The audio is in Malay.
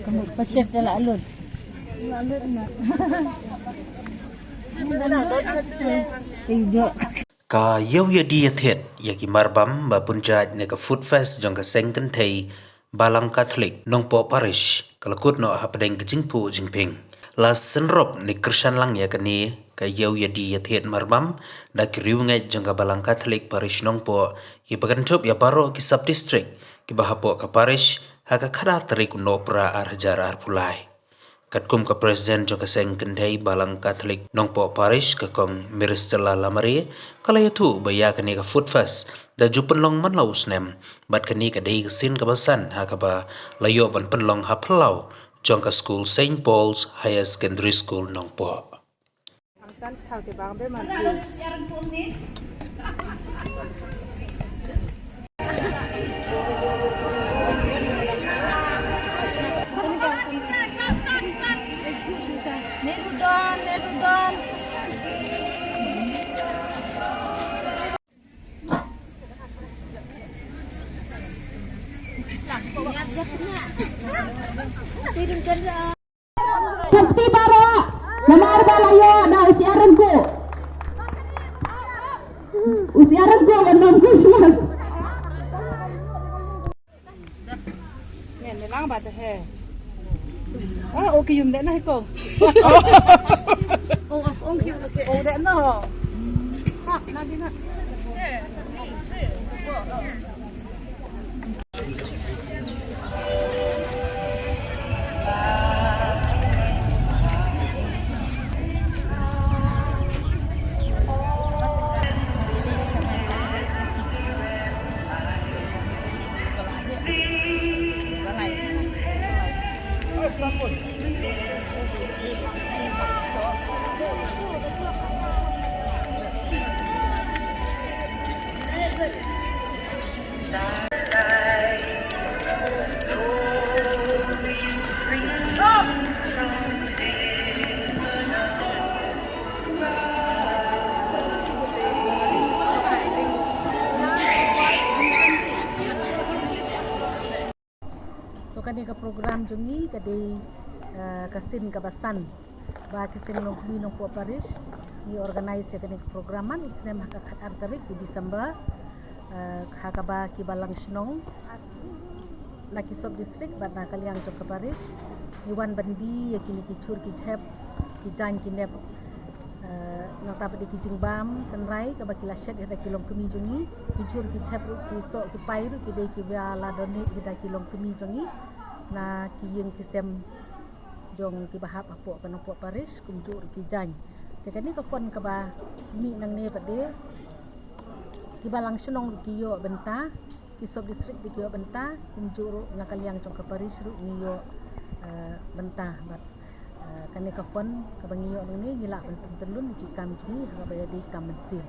Kamu pasif dah lah alun. Alun nak. Tidak. Ka yau ya dia thet ya ki marbam ba punjat ne ka food fest jong ka sengken thei balang catholic nong po parish kalakut no hapdeng jingpu jingping la senrop ni krishan lang ya kani ka yau ya dia thet marbam da kriu ngai jong ka balang catholic parish nong po ki bagantop ya baro ki sub district ki bahapo ka parish ha ka khada tarik no pra ar hajar ar pulai Katkum ka presiden jo ka sengken thei balang catholic nong po parish ka kong miristela lamari kala yatu baya kani ka food fest da jupen long man lau snem bat kani ka dei sin ka basan ha ka ba layo ban pen long ha plau jong ka school Saint Paul's Higher Secondary School nong po Tan thal ke bang be man Netudon. Seperti baru, lemar balayo na usiaranku benang Christmas. Nen lang ba he. Okay yum den na ko. Okay den na. Ha, na din na. Kani ka program jungi kadi kasin kabasan ba kising nong kumi nong po parish ni organize ya kani programan usnem hak artarik di Desember hakaba ki balang shnong na ki sub district ba na kaliang jok ka parish ni wan bandi ya kini ki chur ki chep ki jan ki nep nang ta pedi ki jingbam tenrai ka ba ki lashet hada kilong kumi jungi ki chur ki chep ki so ki pairu ki de ki la donate hada kilong kumi jungi na kiyeng kisem jong ki bahap apo kana po paris kumjur ki jan jadi ni ka fon ka ba mi nang ne pade ki balang sunong ki yo benta ki sub district ki yo benta kumjur na kaliang jong ka paris ru ni yo benta bat kani ka fon ka bangiyo ni ngila bentelun ki kam jumi ha ba ya di kam mesin